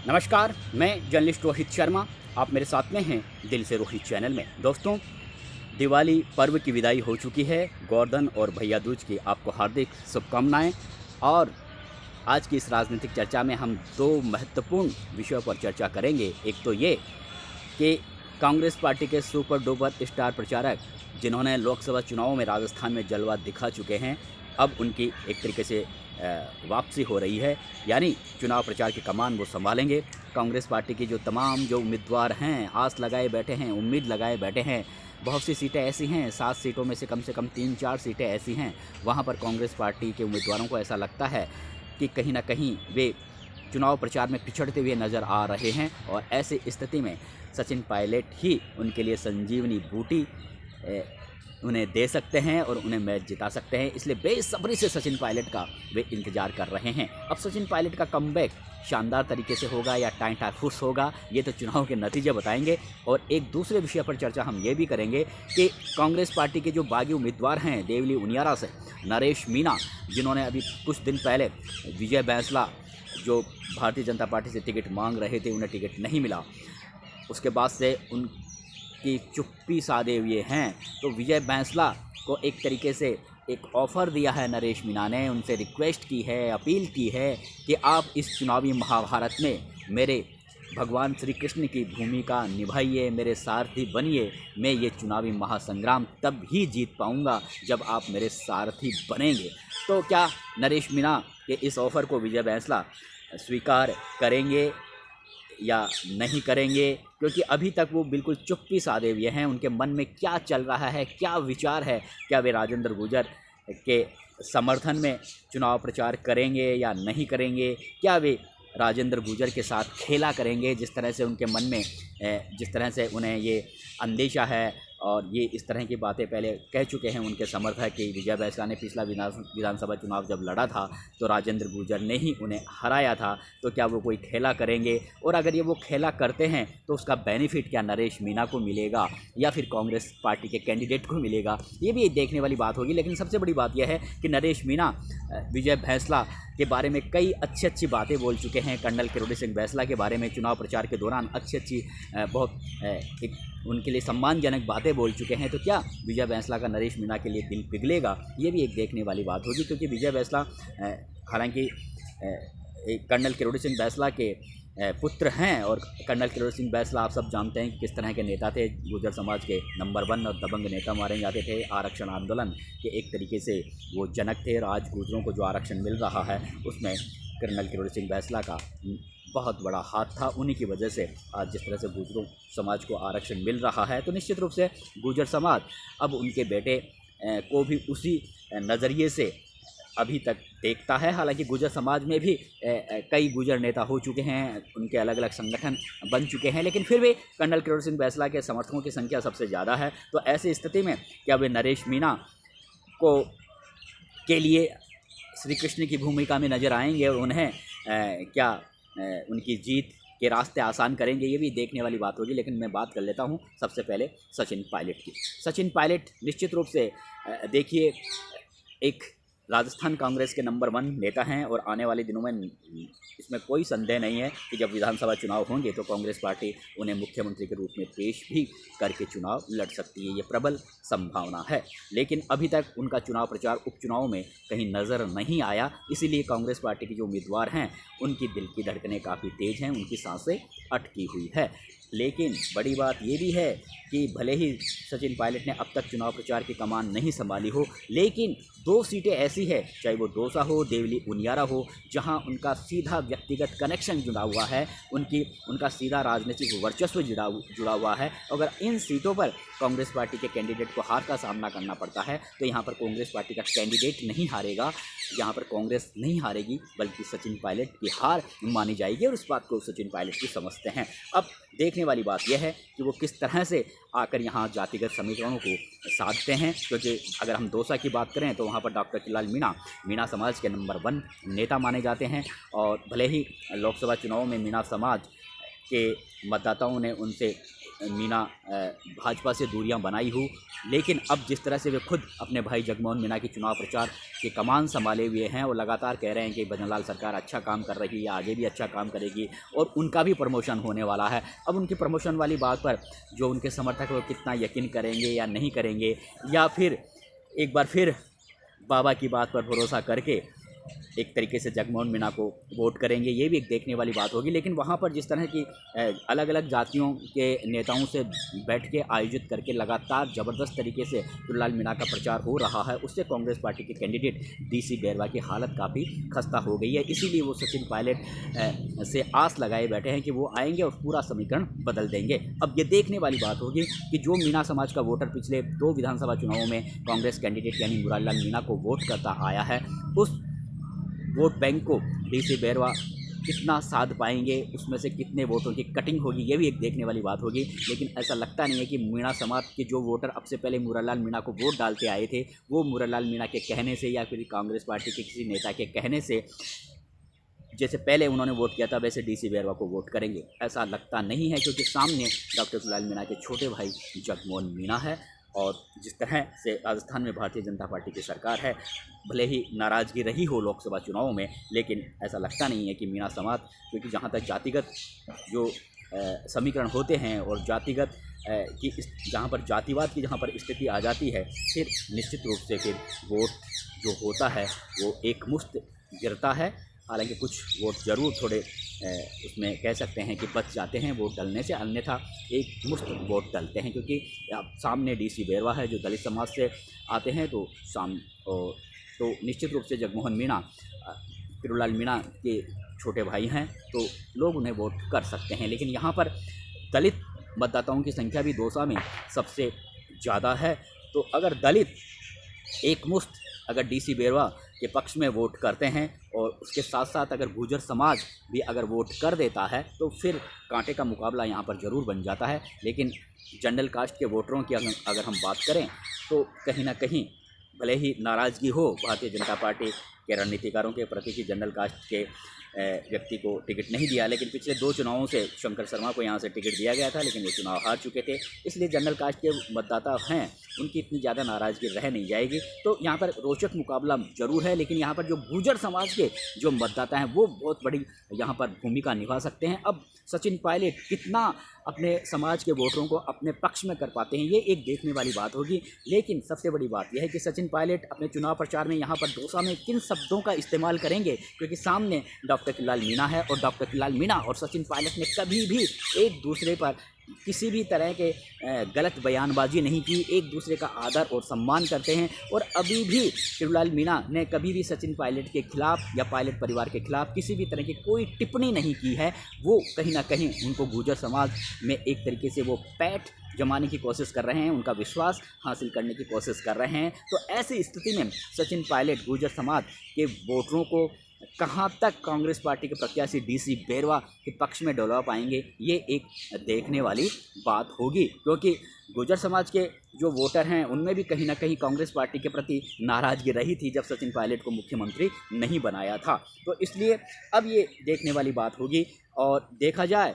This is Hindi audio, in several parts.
नमस्कार, मैं जर्नलिस्ट रोहित शर्मा। आप मेरे साथ में हैं दिल से रोहित चैनल में। दोस्तों, दिवाली पर्व की विदाई हो चुकी है। गोवर्धन और भैया दूज की आपको हार्दिक शुभकामनाएं। और आज की इस राजनीतिक चर्चा में हम दो महत्वपूर्ण विषयों पर चर्चा करेंगे। एक तो ये कि कांग्रेस पार्टी के सुपर डुपर स्टार प्रचारक जिन्होंने लोकसभा चुनावों में राजस्थान में जलवा दिखा चुके हैं, अब उनकी एक तरीके से वापसी हो रही है। यानी चुनाव प्रचार की कमान वो संभालेंगे। कांग्रेस पार्टी की जो तमाम जो उम्मीदवार हैं, आस लगाए बैठे हैं, उम्मीद लगाए बैठे हैं। बहुत सी सीटें ऐसी हैं, 7 सीटों में से कम 3-4 सीटें ऐसी हैं, वहाँ पर कांग्रेस पार्टी के उम्मीदवारों को ऐसा लगता है कि कहीं ना कहीं वे चुनाव प्रचार में पिछड़ते हुए नज़र आ रहे हैं। और ऐसी स्थिति में सचिन पायलट ही उनके लिए संजीवनी बूटी उन्हें दे सकते हैं और उन्हें मैच जिता सकते हैं। इसलिए बेसब्री से सचिन पायलट का वे इंतजार कर रहे हैं। अब सचिन पायलट का कमबैक शानदार तरीके से होगा या टाइम फुस होगा, ये तो चुनाव के नतीजे बताएंगे। और एक दूसरे विषय पर चर्चा हम ये भी करेंगे कि कांग्रेस पार्टी के जो बागी उम्मीदवार हैं देवली उनियारा से नरेश मीणा, जिन्होंने अभी कुछ दिन पहले विजय बैंसला जो भारतीय जनता पार्टी से टिकट मांग रहे थे, उन्हें टिकट नहीं मिला, उसके बाद से उनकी चुप्पी साधे हुए हैं। तो विजय बैंसला को एक तरीके से एक ऑफ़र दिया है नरेश मीणा ने, उनसे रिक्वेस्ट की है, अपील की है कि आप इस चुनावी महाभारत में मेरे भगवान श्री कृष्ण की भूमिका निभाइए, मेरे सारथी बनिए। मैं ये चुनावी महासंग्राम तब ही जीत पाऊंगा जब आप मेरे सारथी बनेंगे। तो क्या नरेश मीणा के इस ऑफ़र को विजय बैंसला स्वीकार करेंगे या नहीं करेंगे? क्योंकि अभी तक वो बिल्कुल चुप्पी साधे हुए हैं। उनके मन में क्या चल रहा है, क्या विचार है? क्या वे राजेंद्र गुर्जर के समर्थन में चुनाव प्रचार करेंगे या नहीं करेंगे? क्या वे राजेंद्र गुर्जर के साथ खेला करेंगे? जिस तरह से उनके मन में जिस तरह से उन्हें ये अंदेशा है और ये इस तरह की बातें पहले कह चुके हैं उनके समर्थक कि विजय बैंसला ने पिछला विधानसभा चुनाव जब लड़ा था तो राजेंद्र गुर्जर ने ही उन्हें हराया था। तो क्या वो कोई खेला करेंगे? और अगर ये वो खेला करते हैं तो उसका बेनिफिट क्या नरेश मीणा को मिलेगा या फिर कांग्रेस पार्टी के कैंडिडेट को मिलेगा? ये भी देखने वाली बात होगी। लेकिन सबसे बड़ी बात यह है कि नरेश मीणा विजय बैंसला के बारे में कई अच्छी बातें बोल चुके हैं। कर्नल किरोड़ी सिंह बैंसला के बारे में चुनाव प्रचार के दौरान अच्छी बहुत एक उनके लिए सम्मानजनक बातें बोल चुके हैं। तो क्या विजय बैंसला का नरेश मीणा के लिए दिल पिघलेगा? ये भी एक देखने वाली बात होगी। क्योंकि विजय बैंसला हालांकि कर्नल किरोड़ी सिंह बैंसला के पुत्र हैं और कर्नल किरोड़ी सिंह बैंसला आप सब जानते हैं कि किस तरह के नेता थे। गुर्जर समाज के नंबर 1 और दबंग नेता माने जाते थे। आरक्षण आंदोलन के एक तरीके से वो जनक थे और आज गुर्जरों को जो आरक्षण मिल रहा है उसमें कर्नल किरोड़ी सिंह बैंसला का बहुत बड़ा हाथ था। उन्हीं की वजह से आज जिस तरह से गुर्जरों समाज को आरक्षण मिल रहा है, तो निश्चित रूप से गुर्जर समाज अब उनके बेटे को भी उसी नज़रिए से अभी तक देखता है। हालांकि गुर्जर समाज में भी कई गुर्जर नेता हो चुके हैं, उनके अलग अलग संगठन बन चुके हैं, लेकिन फिर भी कर्नल किरोड़ी सिंह बैंसला के समर्थकों की संख्या सबसे ज़्यादा है। तो ऐसी स्थिति में क्या वे नरेश मीणा को के लिए श्री कृष्ण की भूमिका में नज़र आएंगे और उन्हें क्या उनकी जीत के रास्ते आसान करेंगे? ये भी देखने वाली बात होगी। लेकिन मैं बात कर लेता हूँ सबसे पहले सचिन पायलट की। सचिन पायलट निश्चित रूप से देखिए एक राजस्थान कांग्रेस के नंबर 1 नेता हैं और आने वाले दिनों में इसमें कोई संदेह नहीं है कि जब विधानसभा चुनाव होंगे तो कांग्रेस पार्टी उन्हें मुख्यमंत्री के रूप में पेश भी करके चुनाव लड़ सकती है। ये प्रबल संभावना है। लेकिन अभी तक उनका चुनाव प्रचार उपचुनाव में कहीं नज़र नहीं आया। इसीलिए कांग्रेस पार्टी के जो उम्मीदवार हैं उनकी दिल की धड़कनें काफ़ी तेज़ हैं, उनकी सांसें अटकी हुई है। लेकिन बड़ी बात ये भी है कि भले ही सचिन पायलट ने अब तक चुनाव प्रचार की कमान नहीं संभाली हो, लेकिन 2 सीटें ऐसी है, चाहे वो दौसा हो, देवली उनियारा हो, जहां उनका सीधा व्यक्तिगत कनेक्शन जुड़ा हुआ है, उनका सीधा राजनीतिक वर्चस्व जुड़ा हुआ है। अगर इन सीटों पर कांग्रेस पार्टी के कैंडिडेट को हार का सामना करना पड़ता है तो यहाँ पर कांग्रेस पार्टी का कैंडिडेट नहीं हारेगा, यहाँ पर कांग्रेस नहीं हारेगी, बल्कि सचिन पायलट की हार मानी जाएगी। और इस बात को सचिन पायलट भी समझते हैं। अब देखने वाली बात यह है कि वो किस तरह से आकर यहाँ जातिगत समीकरणों को साधते हैं। क्योंकि अगर हम दौसा की बात करें तो वहाँ पर डॉक्टर किलाल मीणा समाज के नंबर 1 नेता माने जाते हैं। और भले ही लोकसभा चुनाव में मीणा समाज के मतदाताओं ने उनसे मीणा भाजपा से दूरियां बनाई हो, लेकिन अब जिस तरह से वे खुद अपने भाई जगमोहन मीणा की चुनाव प्रचार की कमान संभाले हुए हैं और लगातार कह रहे हैं कि भजनलाल सरकार अच्छा काम कर रही है, आगे भी अच्छा काम करेगी और उनका भी प्रमोशन होने वाला है। अब उनकी प्रमोशन वाली बात पर जो उनके समर्थक वो कितना यकीन करेंगे या नहीं करेंगे, या फिर एक बार फिर बाबा की बात पर भरोसा करके एक तरीके से जगमोहन मीणा को वोट करेंगे, ये भी एक देखने वाली बात होगी। लेकिन वहाँ पर जिस तरह की अलग अलग जातियों के नेताओं से बैठ के आयोजित करके लगातार ज़बरदस्त तरीके से चुन्नीलाल मीणा का प्रचार हो रहा है, उससे कांग्रेस पार्टी के कैंडिडेट डीसी बैरवा की हालत काफ़ी खस्ता हो गई है। इसीलिए वो सचिन पायलट से आस लगाए बैठे हैं कि वो आएंगे और पूरा समीकरण बदल देंगे। अब ये देखने वाली बात होगी कि जो मीणा समाज का वोटर पिछले 2 विधानसभा चुनावों में कांग्रेस कैंडिडेट यानी मुरारीलाल मीणा को वोट करता आया है, उस वोट बैंक को डीसी बैरवा कितना साध पाएंगे, उसमें से कितने वोटों की कटिंग होगी, ये भी एक देखने वाली बात होगी। लेकिन ऐसा लगता नहीं है कि मीणा समाज के जो वोटर अब से पहले मुरारीलाल मीणा को वोट डालते आए थे, वो मुरारीलाल मीणा के कहने से या फिर कांग्रेस पार्टी के किसी नेता के कहने से जैसे पहले उन्होंने वोट किया था वैसे डीसी बैरवा को वोट करेंगे। ऐसा लगता नहीं है, क्योंकि सामने डॉक्टर चुन्नीलाल मीणा के छोटे भाई जगमोहन मीणा है और जिस तरह से राजस्थान में भारतीय जनता पार्टी की सरकार है, भले ही नाराज़गी रही हो लोकसभा चुनावों में, लेकिन ऐसा लगता नहीं है कि मीणा समाज, क्योंकि जहाँ तक जातिगत जो समीकरण होते हैं और जातिगत की जहाँ पर जातिवाद की जहाँ पर स्थिति आ जाती है, फिर निश्चित रूप से फिर वोट जो होता है वो एक मुश्त गिरता है। हालांकि कुछ वोट ज़रूर थोड़े उसमें कह सकते हैं कि बच जाते हैं वोट डलने से, अन्यथा एक मुश्त वोट डलते हैं, क्योंकि अब सामने डीसी बैरवा है जो दलित समाज से आते हैं, तो निश्चित रूप से जगमोहन मीणा चुन्नीलाल मीणा के छोटे भाई हैं, तो लोग उन्हें वोट कर सकते हैं। लेकिन यहाँ पर दलित मतदाताओं की संख्या भी दौसा में सबसे ज़्यादा है, तो अगर दलित एक मुश्त अगर डीसी बैरवा के पक्ष में वोट करते हैं और उसके साथ साथ अगर गुर्जर समाज भी अगर वोट कर देता है, तो फिर कांटे का मुकाबला यहाँ पर ज़रूर बन जाता है। लेकिन जनरल कास्ट के वोटरों की अगर हम बात करें, तो कहीं ना कहीं भले ही नाराज़गी हो भारतीय जनता पार्टी के रणनीतिकारों के प्रति कि जनरल कास्ट के व्यक्ति को टिकट नहीं दिया, लेकिन पिछले 2 चुनावों से शंकर शर्मा को यहाँ से टिकट दिया गया था, लेकिन ये चुनाव हार चुके थे, इसलिए जनरल कास्ट के मतदाता हैं उनकी इतनी ज़्यादा नाराज़गी रह नहीं जाएगी। तो यहाँ पर रोचक मुकाबला जरूर है, लेकिन यहाँ पर जो गुर्जर समाज के जो मतदाता हैं वो बहुत बड़ी यहाँ पर भूमिका निभा सकते हैं। अब सचिन पायलट कितना अपने समाज के वोटरों को अपने पक्ष में कर पाते हैं, ये एक देखने वाली बात होगी। लेकिन सबसे बड़ी बात यह है कि सचिन पायलट अपने चुनाव प्रचार में यहाँ पर दौसा में किन शब्दों का इस्तेमाल करेंगे, क्योंकि सामने डॉक्टर चुन्नीलाल मीणा है और डॉक्टर चुन्नीलाल मीणा और सचिन पायलट ने कभी भी एक दूसरे पर किसी भी तरह के गलत बयानबाजी नहीं की, एक दूसरे का आदर और सम्मान करते हैं। और अभी भी चुन्नीलाल मीणा ने कभी भी सचिन पायलट के खिलाफ या पायलट परिवार के खिलाफ किसी भी तरह की कोई टिप्पणी नहीं की है। वो कहीं ना कहीं उनको गुर्जर समाज में एक तरीके से वो पैठ जमाने की कोशिश कर रहे हैं, उनका विश्वास हासिल करने की कोशिश कर रहे हैं। तो ऐसी स्थिति में सचिन पायलट गुर्जर समाज के वोटरों को कहाँ तक कांग्रेस पार्टी के प्रत्याशी डीसी बैरवा के पक्ष में डलवा पाएंगे, ये एक देखने वाली बात होगी। क्योंकि गुर्जर समाज के जो वोटर हैं उनमें भी कहीं ना कहीं कांग्रेस पार्टी के प्रति नाराज़गी रही थी जब सचिन पायलट को मुख्यमंत्री नहीं बनाया था। तो इसलिए अब ये देखने वाली बात होगी। और देखा जाए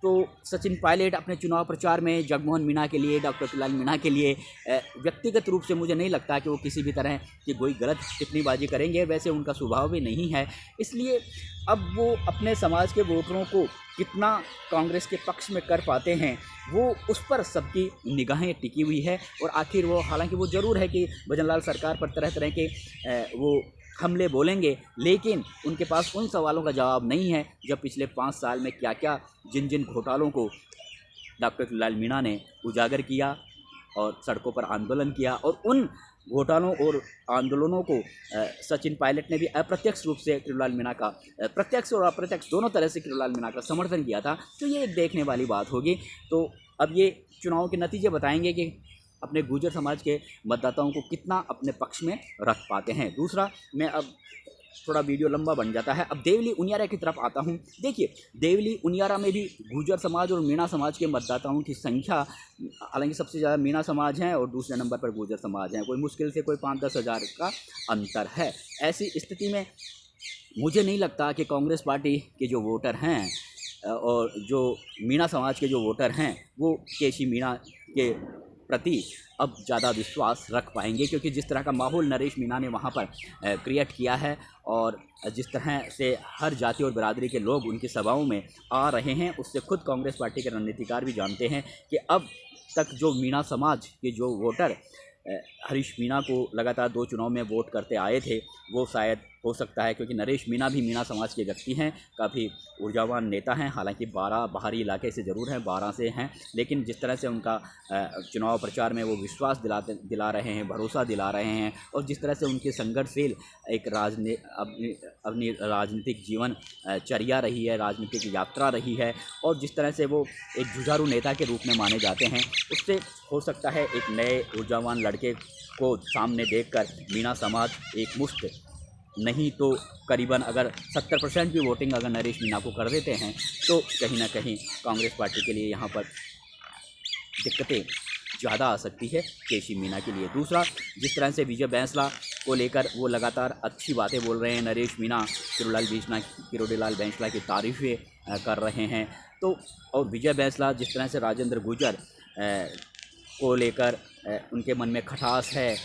तो सचिन पायलट अपने चुनाव प्रचार में जगमोहन मीणा के लिए, डॉक्टर चुन्नीलाल मीणा के लिए व्यक्तिगत रूप से मुझे नहीं लगता कि वो किसी भी तरह की कोई गलत टिप्पणीबाजी करेंगे, वैसे उनका स्वभाव भी नहीं है। इसलिए अब वो अपने समाज के वोटरों को कितना कांग्रेस के पक्ष में कर पाते हैं, वो उस पर सबकी निगाहें टिकी हुई है। और आखिर वो, हालांकि वो ज़रूर है कि भजनलाल सरकार पर तरह तरह के वो हमले बोलेंगे, लेकिन उनके पास उन सवालों का जवाब नहीं है जब पिछले 5 साल में क्या क्या जिन जिन घोटालों को डॉक्टर चुन्नीलाल मीणा ने उजागर किया और सड़कों पर आंदोलन किया, और उन घोटालों और आंदोलनों को सचिन पायलट ने भी अप्रत्यक्ष रूप से चुन्नीलाल मीणा का, प्रत्यक्ष और अप्रत्यक्ष दोनों तरह से चुन्नीलाल मीणा का समर्थन किया था। तो ये एक देखने वाली बात होगी। तो अब ये चुनाव के नतीजे बताएंगे कि अपने गुर्जर समाज के मतदाताओं को कितना अपने पक्ष में रख पाते हैं। दूसरा, मैं अब थोड़ा वीडियो लंबा बन जाता है, अब देवली उनियारा की तरफ आता हूं। देखिए, देवली उनियारा में भी गुर्जर समाज और मीणा समाज के मतदाताओं की संख्या, हालांकि सबसे ज़्यादा मीणा समाज हैं और दूसरे नंबर पर गुर्जर समाज हैं, कोई मुश्किल से कोई 5-10 हज़ार का अंतर है। ऐसी स्थिति में मुझे नहीं लगता कि कांग्रेस पार्टी के जो वोटर हैं और जो मीणा समाज के जो वोटर हैं वो केसी मीणा के प्रति अब ज़्यादा विश्वास रख पाएंगे, क्योंकि जिस तरह का माहौल नरेश मीणा ने वहाँ पर क्रिएट किया है और जिस तरह से हर जाति और बिरादरी के लोग उनकी सभाओं में आ रहे हैं, उससे खुद कांग्रेस पार्टी के रणनीतिकार भी जानते हैं कि अब तक जो मीणा समाज के जो वोटर हरीश मीणा को लगातार 2 चुनाव में वोट करते आए थे, वो शायद हो सकता है, क्योंकि नरेश मीणा भी मीणा समाज के व्यक्ति हैं, काफ़ी ऊर्जावान नेता हैं। हालांकि 12 बाहरी इलाके से ज़रूर हैं, 12 से हैं, लेकिन जिस तरह से उनका चुनाव प्रचार में वो विश्वास दिला रहे हैं, भरोसा दिला रहे हैं, और जिस तरह से उनकी संघर्षशील एक अपनी राजनीतिक जीवन चर्या रही है, राजनीतिक यात्रा रही है, और जिस तरह से वो एक जुझारू नेता के रूप में माने जाते हैं, उससे हो सकता है एक नए ऊर्जावान लड़के को सामने देखकर मीणा समाज एक मुश्त नहीं तो करीबन अगर 70% भी वोटिंग अगर नरेश मीणा को कर देते हैं तो कहीं ना कहीं कांग्रेस पार्टी के लिए यहाँ पर दिक्कतें ज़्यादा आ सकती है केसी मीणा के लिए। दूसरा, जिस तरह से विजय बैंसला को लेकर वो लगातार अच्छी बातें बोल रहे हैं, नरेश मीणा किरोड़ीलाल बैंसला की तारीफ़ें कर रहे हैं, तो और विजय बैंसला जिस तरह से राजेंद्र गुर्जर को लेकर उनके मन में खटास है,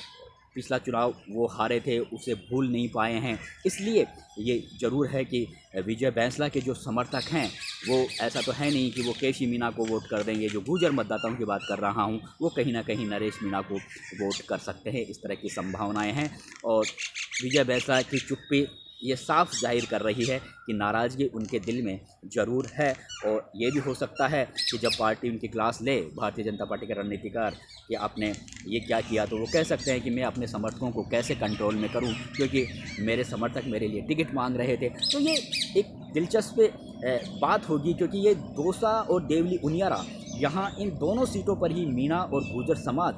पिछला चुनाव वो हारे थे उसे भूल नहीं पाए हैं, इसलिए ये ज़रूर है कि विजय बैंसला के जो समर्थक हैं वो ऐसा तो है नहीं कि वो केसी मीणा को वोट कर देंगे। जो गुर्जर मतदाताओं की बात कर रहा हूँ वो कहीं ना कहीं नरेश मीणा को वोट कर सकते हैं, इस तरह की संभावनाएं हैं। और विजय बैंसला की चुप्पी ये साफ जाहिर कर रही है कि नाराज़गी उनके दिल में ज़रूर है, और ये भी हो सकता है कि जब पार्टी उनकी क्लास ले, भारतीय जनता पार्टी के रणनीतिकार, कि आपने ये क्या किया, तो वो कह सकते हैं कि मैं अपने समर्थकों को कैसे कंट्रोल में करूं, क्योंकि मेरे समर्थक मेरे लिए टिकट मांग रहे थे। तो ये एक दिलचस्प बात होगी, क्योंकि ये दौसा और देवली उनियारा यहाँ इन दोनों सीटों पर ही मीणा और गुर्जर समाज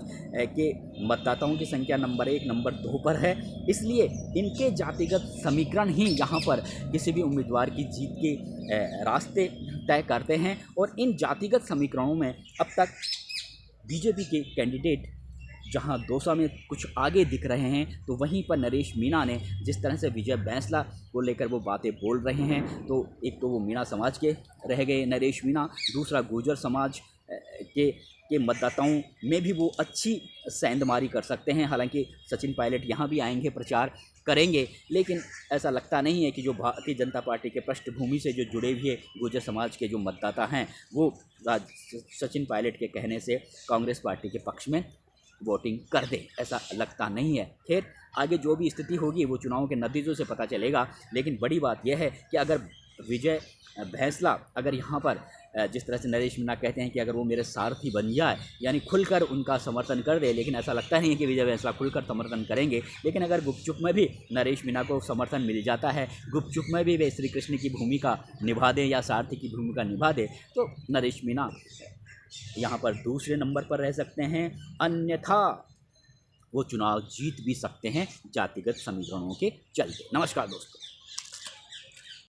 के मतदाताओं की संख्या नंबर 1 नंबर 2 पर है, इसलिए इनके जातिगत समीकरण ही यहाँ पर किसी भी उम्मीदवार की जीत के रास्ते तय करते हैं। और इन जातिगत समीकरणों में अब तक बीजेपी के कैंडिडेट जहां दौसा में कुछ आगे दिख रहे हैं, तो वहीं पर नरेश मीणा ने जिस तरह से विजय बैंसला को लेकर वो बातें बोल रहे हैं, तो एक तो वो मीणा समाज के रह गए नरेश मीणा, दूसरा गुर्जर समाज के मतदाताओं में भी वो अच्छी सेंधमारी कर सकते हैं। हालांकि सचिन पायलट यहाँ भी आएंगे, प्रचार करेंगे, लेकिन ऐसा लगता नहीं है कि जो भारतीय जनता पार्टी के पृष्ठभूमि से जो जुड़े हुए गुर्जर समाज के जो मतदाता हैं वो सचिन पायलट के कहने से कांग्रेस पार्टी के पक्ष में वोटिंग कर दे, ऐसा लगता नहीं है। खैर, आगे जो भी स्थिति होगी वो चुनाव के नतीजों से पता चलेगा, लेकिन बड़ी बात यह है कि अगर विजय बैंसला अगर यहाँ पर जिस तरह से नरेश मीणा कहते हैं कि अगर वो मेरे सारथी बन जाए, यानी खुलकर उनका समर्थन कर दे, लेकिन ऐसा लगता नहीं है कि विजय बैंसला खुलकर समर्थन करेंगे, लेकिन अगर गुपचुप में भी नरेश मीणा को समर्थन मिल जाता है, गुपचुप में भी वे श्री कृष्ण की भूमिका निभा दें या सारथी की भूमिका निभा दें, तो नरेश मीणा यहाँ पर दूसरे नंबर पर रह सकते हैं, अन्यथा वो चुनाव जीत भी सकते हैं जातिगत समीकरणों के चलते। नमस्कार दोस्तों।